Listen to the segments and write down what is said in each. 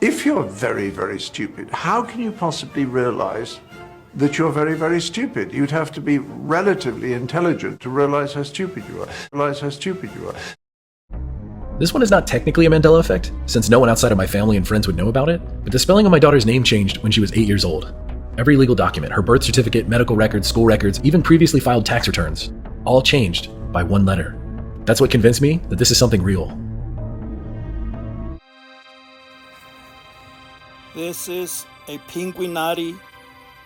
If you're very, very stupid, how can you possibly realize that you're very, very stupid? You'd have to be relatively intelligent to realize how stupid you are. Realize how stupid you are. This one is not technically a Mandela effect, since no one outside of my family and friends would know about it, but the spelling of my daughter's name changed when she was 8 years old. Every legal document, her birth certificate, medical records, school records, even previously filed tax returns, all changed by one letter. That's what convinced me that this is something real. This is a Pinguinati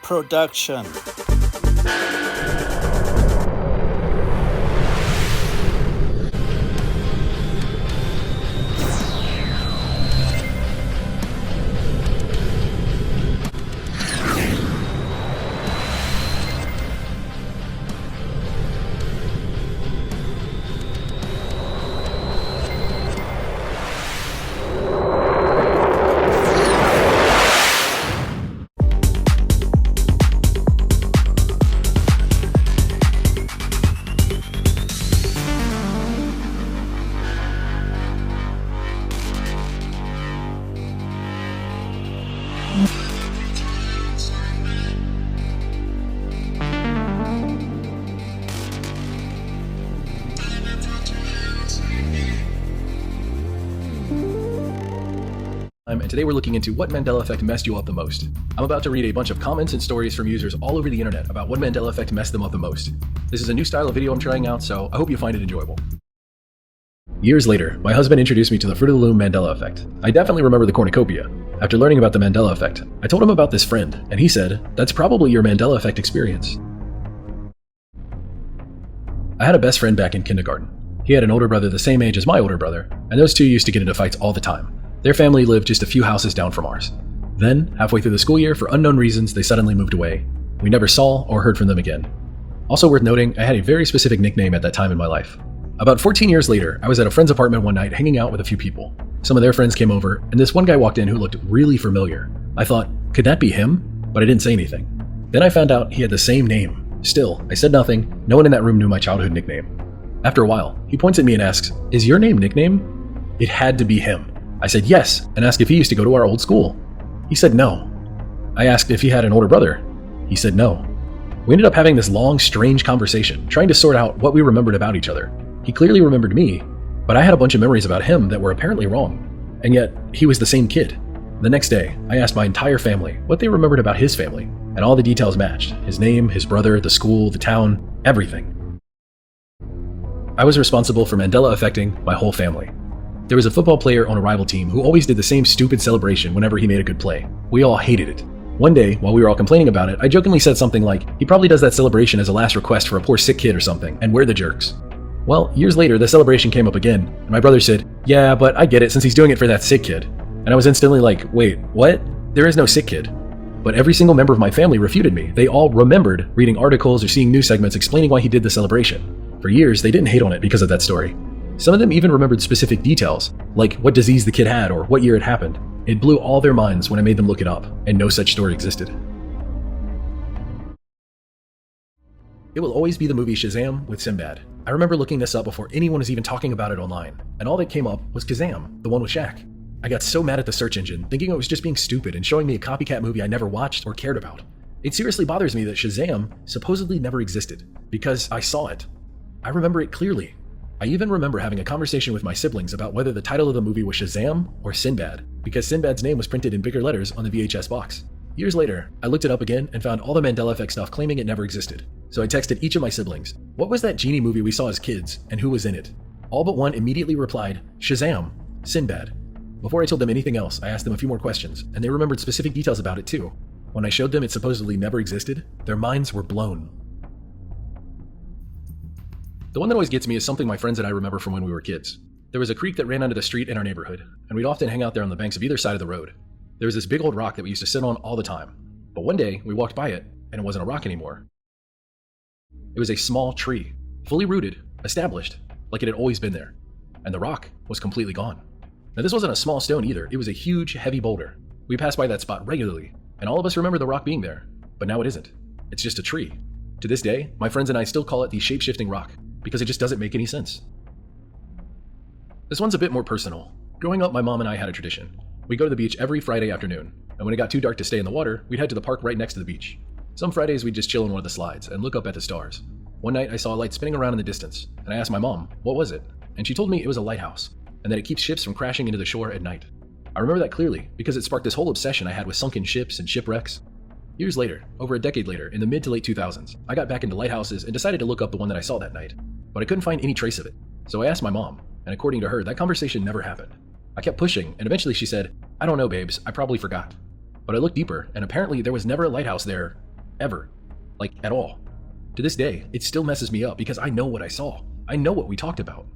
production. And today we're looking into what Mandela effect messed you up the most. I'm about to read a bunch of comments and stories from users all over the internet about what Mandela effect messed them up the most. This is a new style of video I'm trying out, so I hope you find it enjoyable. Years later, my husband introduced me to the Fruit of the Loom Mandela effect. I definitely remember the cornucopia. After learning about the Mandela effect, I told him about this friend, and he said, "That's probably your Mandela effect experience." I had a best friend back in kindergarten. He had an older brother the same age as my older brother, and those two used to get into fights all the time. Their family lived just a few houses down from ours. Then, halfway through the school year, for unknown reasons, they suddenly moved away. We never saw or heard from them again. Also worth noting, I had a very specific nickname at that time in my life. About 14 years later, I was at a friend's apartment one night hanging out with a few people. Some of their friends came over, and this one guy walked in who looked really familiar. I thought, could that be him? But I didn't say anything. Then I found out he had the same name. Still, I said nothing. No one in that room knew my childhood nickname. After a while, he points at me and asks, "Is your name nickname?" It had to be him. I said yes, and asked if he used to go to our old school. He said no. I asked if he had an older brother. He said no. We ended up having this long, strange conversation, trying to sort out what we remembered about each other. He clearly remembered me, but I had a bunch of memories about him that were apparently wrong. And yet, he was the same kid. The next day, I asked my entire family what they remembered about his family, and all the details matched. His name, his brother, the school, the town, everything. I was responsible for Mandela affecting my whole family. There was a football player on a rival team who always did the same stupid celebration whenever he made a good play. We all hated it. One day, while we were all complaining about it, I jokingly said something like, "He probably does that celebration as a last request for a poor sick kid or something, and we're the jerks." Well, years later, the celebration came up again, and my brother said, "Yeah, but I get it since he's doing it for that sick kid." And I was instantly like, wait, what? There is no sick kid. But every single member of my family refuted me. They all remembered reading articles or seeing news segments explaining why he did the celebration. For years, they didn't hate on it because of that story. Some of them even remembered specific details, like what disease the kid had or what year it happened. It blew all their minds when I made them look it up, and no such story existed. It will always be the movie Shazam with Sinbad. I remember looking this up before anyone was even talking about it online, and all that came up was Kazam, the one with Shaq. I got so mad at the search engine, thinking it was just being stupid and showing me a copycat movie I never watched or cared about. It seriously bothers me that Shazam supposedly never existed, because I saw it. I remember it clearly. I even remember having a conversation with my siblings about whether the title of the movie was Shazam or Sinbad, because Sinbad's name was printed in bigger letters on the VHS box. Years later, I looked it up again and found all the Mandela effect stuff claiming it never existed. So I texted each of my siblings, "What was that genie movie we saw as kids, and who was in it?" All but one immediately replied, "Shazam, Sinbad." Before I told them anything else, I asked them a few more questions, and they remembered specific details about it too. When I showed them it supposedly never existed, their minds were blown. The one that always gets me is something my friends and I remember from when we were kids. There was a creek that ran under the street in our neighborhood, and we'd often hang out there on the banks of either side of the road. There was this big old rock that we used to sit on all the time. But one day, we walked by it, and it wasn't a rock anymore. It was a small tree, fully rooted, established, like it had always been there. And the rock was completely gone. Now this wasn't a small stone either, it was a huge, heavy boulder. We passed by that spot regularly, and all of us remember the rock being there. But now it isn't. It's just a tree. To this day, my friends and I still call it the shape-shifting rock, because it just doesn't make any sense. This one's a bit more personal. Growing up, my mom and I had a tradition. We go to the beach every Friday afternoon, and when it got too dark to stay in the water, we'd head to the park right next to the beach. Some Fridays we'd just chill in one of the slides and look up at the stars. One night I saw a light spinning around in the distance, and I asked my mom, what was it? And she told me it was a lighthouse, and that it keeps ships from crashing into the shore at night. I remember that clearly because it sparked this whole obsession I had with sunken ships and shipwrecks. Years later, over a decade later, in the mid to late 2000s, I got back into lighthouses and decided to look up the one that I saw that night, but I couldn't find any trace of it. So I asked my mom, and according to her, that conversation never happened. I kept pushing, and eventually she said, I don't know, babes, I probably forgot. But I looked deeper, and apparently there was never a lighthouse there, ever. Like, at all. To this day, it still messes me up because I know what I saw. I know what we talked about.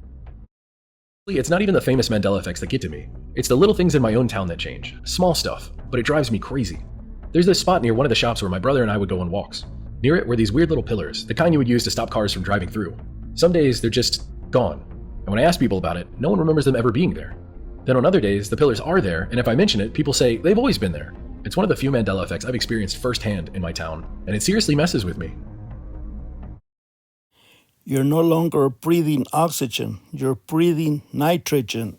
It's not even the famous Mandela effects that get to me. It's the little things in my own town that change. Small stuff, but it drives me crazy. There's this spot near one of the shops where my brother and I would go on walks. Near it were these weird little pillars, the kind you would use to stop cars from driving through. Some days, they're just gone. And when I ask people about it, no one remembers them ever being there. Then on other days, the pillars are there, and if I mention it, people say they've always been there. It's one of the few Mandela effects I've experienced firsthand in my town, and it seriously messes with me. You're no longer breathing oxygen, you're breathing nitrogen.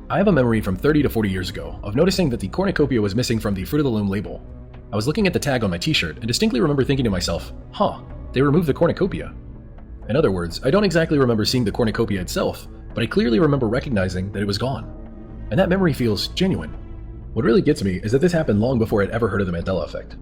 I have a memory from 30 to 40 years ago of noticing that the cornucopia was missing from the Fruit of the Loom label. I was looking at the tag on my t-shirt and distinctly remember thinking to myself, they removed the cornucopia. In other words, I don't exactly remember seeing the cornucopia itself, but I clearly remember recognizing that it was gone. And that memory feels genuine. What really gets me is that this happened long before I'd ever heard of the Mandela effect.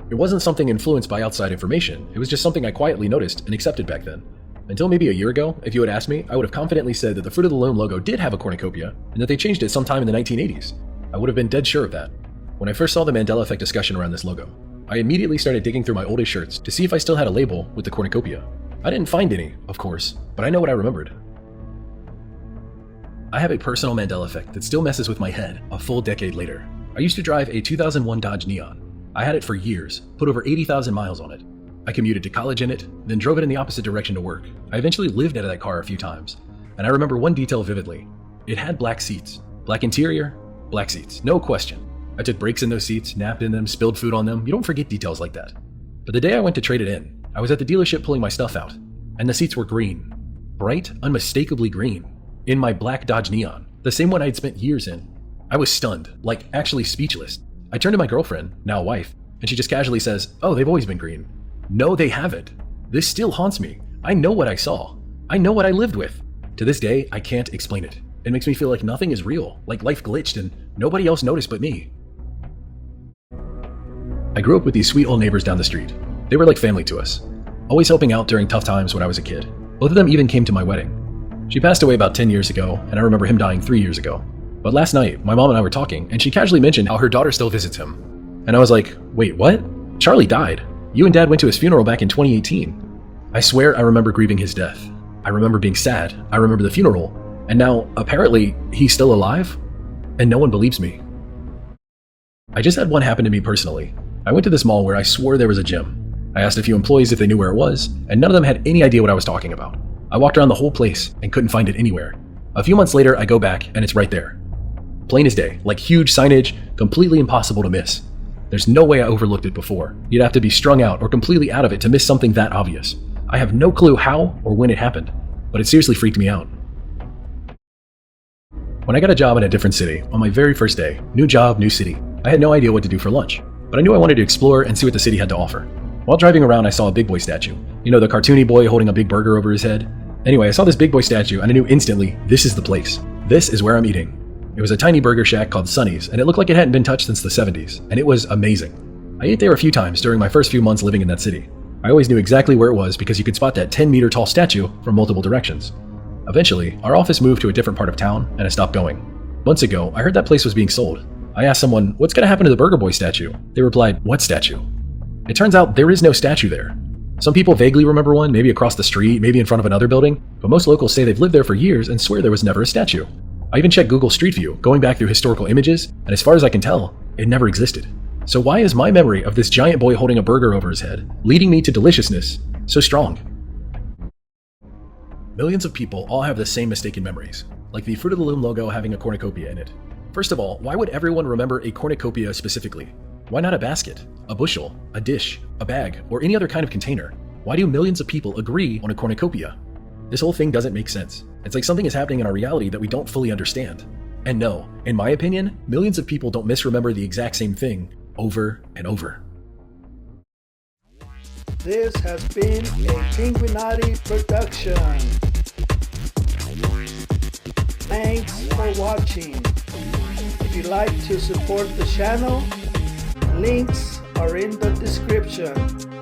It wasn't something influenced by outside information, it was just something I quietly noticed and accepted back then. Until maybe a year ago, if you had asked me, I would have confidently said that the Fruit of the Loom logo did have a cornucopia, and that they changed it sometime in the 1980s. I would have been dead sure of that. When I first saw the Mandela effect discussion around this logo, I immediately started digging through my oldest shirts to see if I still had a label with the cornucopia. I didn't find any, of course, but I know what I remembered. I have a personal Mandela effect that still messes with my head a full decade later. I used to drive a 2001 Dodge Neon. I had it for years, put over 80,000 miles on it. I commuted to college in it, then drove it in the opposite direction to work. I eventually lived out of that car a few times, and I remember one detail vividly. It had black seats. Black interior, black seats, no question. I took breaks in those seats, napped in them, spilled food on them. You don't forget details like that. But the day I went to trade it in, I was at the dealership pulling my stuff out, and the seats were green. Bright, unmistakably green. In my black Dodge Neon, the same one I'd spent years in. I was stunned, like actually speechless. I turned to my girlfriend, now wife, and she just casually says, "Oh, they've always been green." No, they haven't. This still haunts me. I know what I saw. I know what I lived with. To this day, I can't explain it. It makes me feel like nothing is real, like life glitched and nobody else noticed but me. I grew up with these sweet old neighbors down the street. They were like family to us, always helping out during tough times when I was a kid. Both of them even came to my wedding. She passed away about 10 years ago, and I remember him dying 3 years ago. But last night, my mom and I were talking, and she casually mentioned how her daughter still visits him. And I was like, wait, what? Charlie died. You and Dad went to his funeral back in 2018. I swear I remember grieving his death. I remember being sad. I remember the funeral. And now, apparently, he's still alive? And no one believes me. I just had one happen to me personally. I went to this mall where I swore there was a gym. I asked a few employees if they knew where it was, and none of them had any idea what I was talking about. I walked around the whole place and couldn't find it anywhere. A few months later, I go back and it's right there. Plain as day, like huge signage, completely impossible to miss. There's no way I overlooked it before. You'd have to be strung out or completely out of it to miss something that obvious. I have no clue how or when it happened, but it seriously freaked me out. When I got a job in a different city, on my very first day, new job, new city, I had no idea what to do for lunch, but I knew I wanted to explore and see what the city had to offer. While driving around, I saw a Big Boy statue. You know, the cartoony boy holding a big burger over his head? Anyway, I saw this Big Boy statue and I knew instantly, this is the place. This is where I'm eating. It was a tiny burger shack called Sonny's, and it looked like it hadn't been touched since the 70s, and it was amazing. I ate there a few times during my first few months living in that city. I always knew exactly where it was because you could spot that 10-meter tall statue from multiple directions. Eventually, our office moved to a different part of town, and I stopped going. Months ago, I heard that place was being sold. I asked someone, what's going to happen to the Burger Boy statue? They replied, what statue? It turns out there is no statue there. Some people vaguely remember one, maybe across the street, maybe in front of another building, but most locals say they've lived there for years and swear there was never a statue. I even checked Google Street View, going back through historical images, and as far as I can tell, it never existed. So why is my memory of this giant boy holding a burger over his head, leading me to deliciousness, so strong? Millions of people all have the same mistaken memories, like the Fruit of the Loom logo having a cornucopia in it. First of all, why would everyone remember a cornucopia specifically? Why not a basket, a bushel, a dish, a bag, or any other kind of container? Why do millions of people agree on a cornucopia? This whole thing doesn't make sense. It's like something is happening in our reality that we don't fully understand. And no, in my opinion, millions of people don't misremember the exact same thing over and over. This has been a Penguinati production. Thanks for watching. If you'd like to support the channel, links are in the description.